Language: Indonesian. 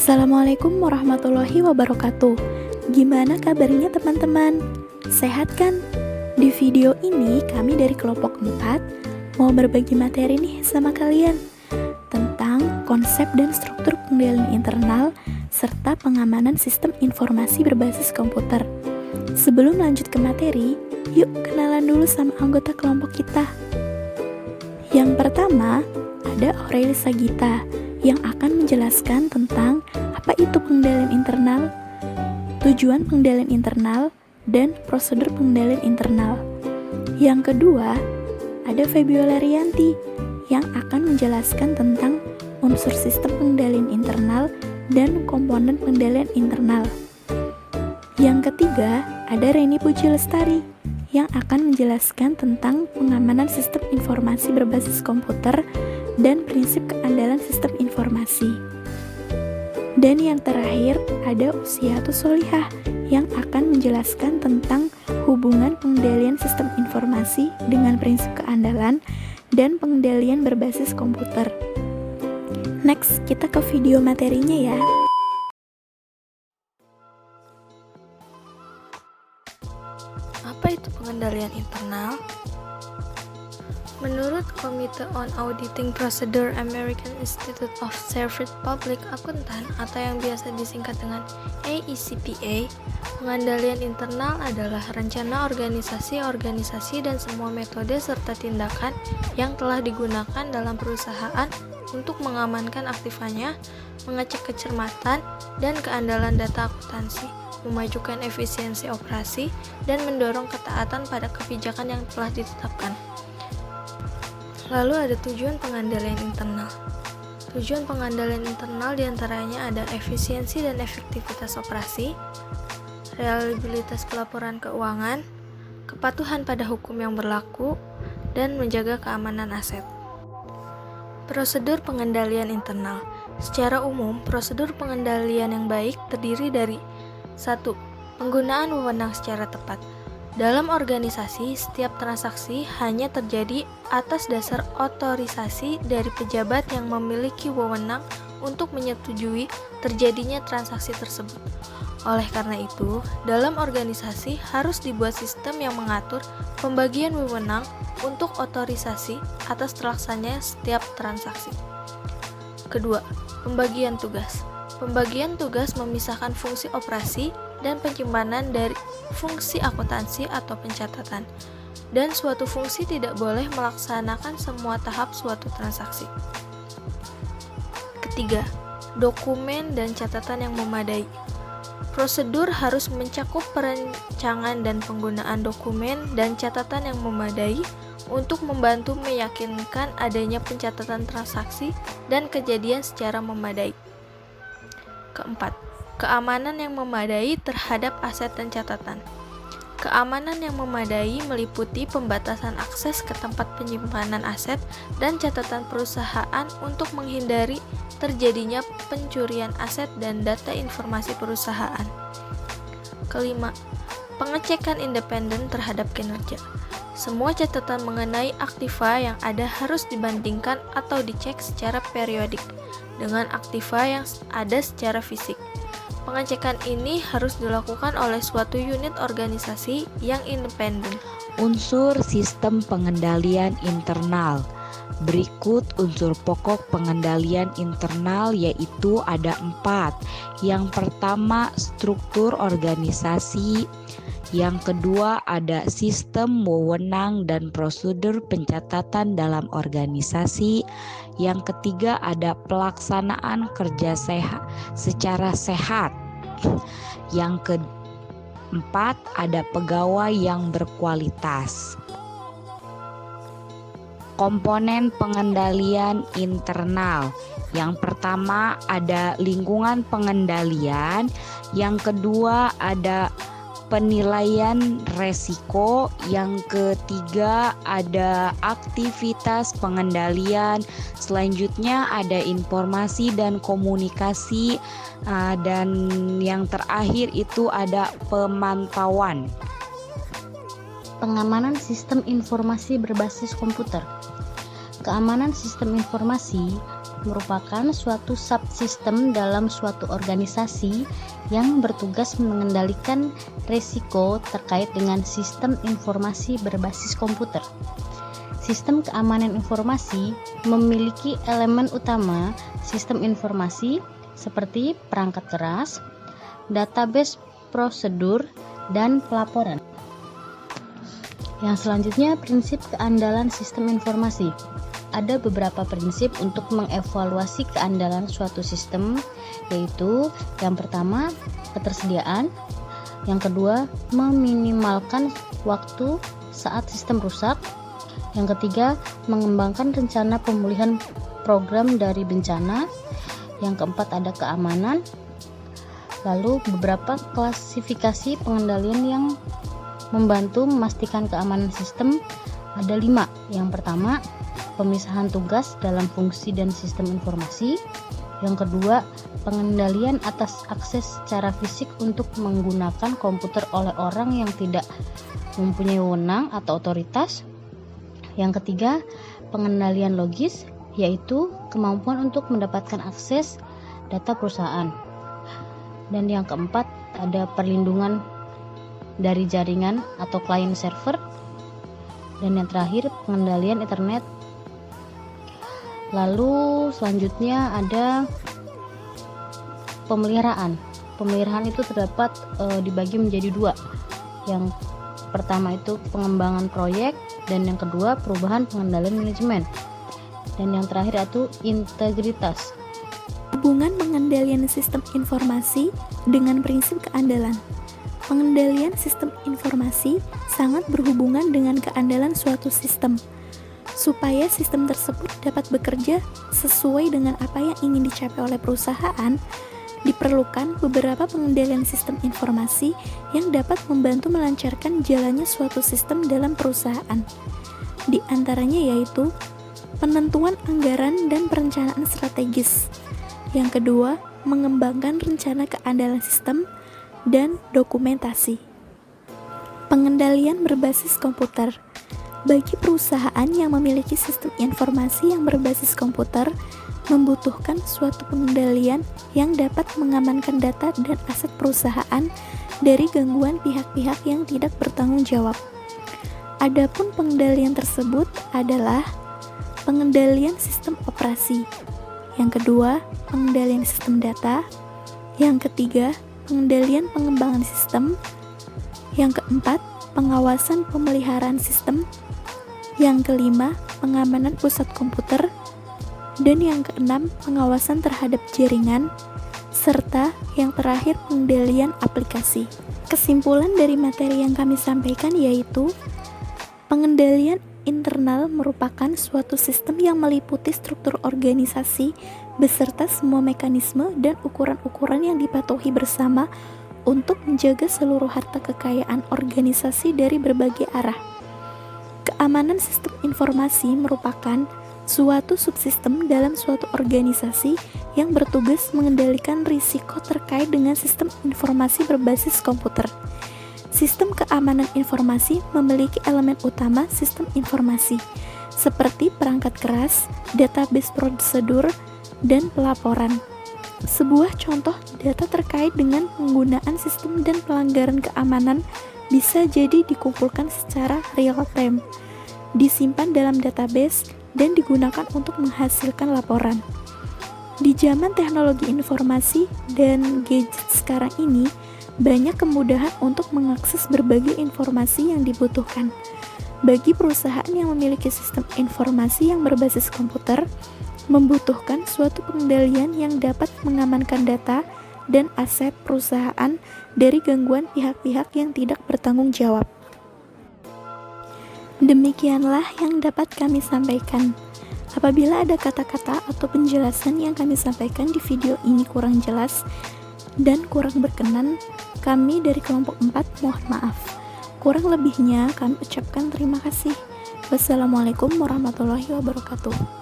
Assalamualaikum warahmatullahi wabarakatuh. Gimana kabarnya teman-teman? Sehat kan? Di video ini kami dari kelompok 4 mau berbagi materi nih sama kalian tentang konsep dan struktur pengendalian internal serta pengamanan sistem informasi berbasis komputer. Sebelum lanjut ke materi, yuk kenalan dulu sama anggota kelompok kita. Yang pertama, ada Aureli Sagita yang akan menjelaskan tentang apa itu pengendalian internal, tujuan pengendalian internal, dan prosedur pengendalian internal. Yang kedua, ada Febiola Rianti yang akan menjelaskan tentang unsur sistem pengendalian internal dan komponen pengendalian internal. Yang ketiga, ada Reni Puji Lestari yang akan menjelaskan tentang pengamanan sistem informasi berbasis komputer dan prinsip keandalan sistem informasi. Dan yang terakhir, ada Usiatus Solihah yang akan menjelaskan tentang hubungan pengendalian sistem informasi dengan prinsip keandalan dan pengendalian berbasis komputer. Next, kita ke video materinya ya. Apa itu pengendalian internal? Menurut Komite on Auditing Procedure American Institute of Certified Public Accountant atau yang biasa disingkat dengan AICPA, pengendalian internal adalah rencana organisasi dan semua metode serta tindakan yang telah digunakan dalam perusahaan untuk mengamankan aktifannya, mengecek kecermatan dan keandalan data akuntansi, memajukan efisiensi operasi, dan mendorong ketaatan pada kebijakan yang telah ditetapkan. Lalu ada tujuan pengandalian internal. Tujuan pengandalian internal diantaranya ada efisiensi dan efektivitas operasi, reliabilitas pelaporan keuangan, kepatuhan pada hukum yang berlaku, dan menjaga keamanan aset. Prosedur pengendalian internal. Secara umum, prosedur pengendalian yang baik terdiri dari 1. Penggunaan wewenang secara tepat. Dalam organisasi, setiap transaksi hanya terjadi atas dasar otorisasi dari pejabat yang memiliki wewenang untuk menyetujui terjadinya transaksi tersebut. Oleh karena itu, dalam organisasi harus dibuat sistem yang mengatur pembagian wewenang untuk otorisasi atas terlaksananya setiap transaksi. Kedua, pembagian tugas. Pembagian tugas memisahkan fungsi operasi dan penyimpanan dari fungsi akuntansi atau pencatatan, dan suatu fungsi tidak boleh melaksanakan semua tahap suatu transaksi. Ketiga, dokumen dan catatan yang memadai. Prosedur harus mencakup perancangan dan penggunaan dokumen dan catatan yang memadai untuk membantu meyakinkan adanya pencatatan transaksi dan kejadian secara memadai. Keempat, keamanan yang memadai terhadap aset dan catatan. Keamanan yang memadai meliputi pembatasan akses ke tempat penyimpanan aset dan catatan perusahaan untuk menghindari terjadinya pencurian aset dan data informasi perusahaan. Kelima, pengecekan independen terhadap kinerja. Semua catatan mengenai aktiva yang ada harus dibandingkan atau dicek secara periodik dengan aktiva yang ada secara fisik. Pengecekan ini harus dilakukan oleh suatu unit organisasi yang independen. Unsur sistem pengendalian internal. Berikut unsur pokok pengendalian internal yaitu ada 4. Yang pertama, struktur organisasi. Yang kedua, ada sistem wewenang dan prosedur pencatatan dalam organisasi. Yang ketiga, ada pelaksanaan kerja secara sehat. Yang keempat, ada pegawai yang berkualitas. Komponen pengendalian internal. Yang pertama, ada lingkungan pengendalian. Yang kedua, ada penilaian resiko. Yang ketiga, ada aktivitas pengendalian. Selanjutnya ada informasi dan komunikasi, dan yang terakhir itu ada pemantauan. Pengamanan sistem informasi berbasis komputer. Keamanan sistem informasi merupakan suatu subsistem dalam suatu organisasi yang bertugas mengendalikan risiko terkait dengan sistem informasi berbasis komputer. Sistem keamanan informasi memiliki elemen utama sistem informasi seperti perangkat keras, database prosedur, dan pelaporan. Yang selanjutnya, prinsip keandalan sistem informasi. Ada beberapa prinsip untuk mengevaluasi keandalan suatu sistem, yaitu yang pertama, ketersediaan, yang kedua, meminimalkan waktu saat sistem rusak, yang ketiga, mengembangkan rencana pemulihan program dari bencana, yang keempat ada keamanan, lalu beberapa klasifikasi pengendalian yang membantu memastikan keamanan sistem ada 5. Yang pertama, pemisahan tugas dalam fungsi dan sistem informasi. Yang kedua, pengendalian atas akses secara fisik untuk menggunakan komputer oleh orang yang tidak mempunyai wewenang atau otoritas. Yang ketiga, pengendalian logis, yaitu kemampuan untuk mendapatkan akses data perusahaan. Dan yang keempat, ada perlindungan dari jaringan atau client server. Dan yang terakhir, pengendalian internet. Lalu selanjutnya ada pemeliharaan. Pemeliharaan itu terdapat dibagi menjadi 2. Yang pertama itu pengembangan proyek, dan yang kedua perubahan pengendalian manajemen. Dan yang terakhir itu integritas. Hubungan pengendalian sistem informasi dengan prinsip keandalan. Pengendalian sistem informasi sangat berhubungan dengan keandalan suatu sistem. Supaya sistem tersebut dapat bekerja sesuai dengan apa yang ingin dicapai oleh perusahaan, diperlukan beberapa pengendalian sistem informasi yang dapat membantu melancarkan jalannya suatu sistem dalam perusahaan. Di antaranya yaitu penentuan anggaran dan perencanaan strategis. Yang kedua, mengembangkan rencana keandalan sistem dan dokumentasi. Pengendalian berbasis komputer. Bagi perusahaan yang memiliki sistem informasi yang berbasis komputer, membutuhkan suatu pengendalian yang dapat mengamankan data dan aset perusahaan dari gangguan pihak-pihak yang tidak bertanggung jawab. Adapun pengendalian tersebut adalah pengendalian sistem operasi. Yang kedua, pengendalian sistem data. Yang ketiga, pengendalian pengembangan sistem. Yang keempat, pengawasan pemeliharaan sistem. Yang kelima, pengamanan pusat komputer. Dan yang keenam, pengawasan terhadap jaringan. Serta yang terakhir, pengendalian aplikasi. Kesimpulan dari materi yang kami sampaikan yaitu pengendalian internal merupakan suatu sistem yang meliputi struktur organisasi beserta semua mekanisme dan ukuran-ukuran yang dipatuhi bersama untuk menjaga seluruh harta kekayaan organisasi dari berbagai arah. Keamanan sistem informasi merupakan suatu subsistem dalam suatu organisasi yang bertugas mengendalikan risiko terkait dengan sistem informasi berbasis komputer. Sistem keamanan informasi memiliki elemen utama sistem informasi, seperti perangkat keras, database prosedur, dan pelaporan. Sebuah contoh data terkait dengan penggunaan sistem dan pelanggaran keamanan bisa jadi dikumpulkan secara real time, disimpan dalam database, dan digunakan untuk menghasilkan laporan. Di zaman teknologi informasi dan gadget sekarang ini, banyak kemudahan untuk mengakses berbagai informasi yang dibutuhkan. Bagi perusahaan yang memiliki sistem informasi yang berbasis komputer, membutuhkan suatu pengendalian yang dapat mengamankan data dan aset perusahaan dari gangguan pihak-pihak yang tidak bertanggung jawab. Demikianlah yang dapat kami sampaikan. Apabila ada kata-kata atau penjelasan yang kami sampaikan di video ini kurang jelas dan kurang berkenan, kami dari kelompok 4 mohon maaf. Kurang lebihnya kami ucapkan terima kasih. Wassalamualaikum warahmatullahi wabarakatuh.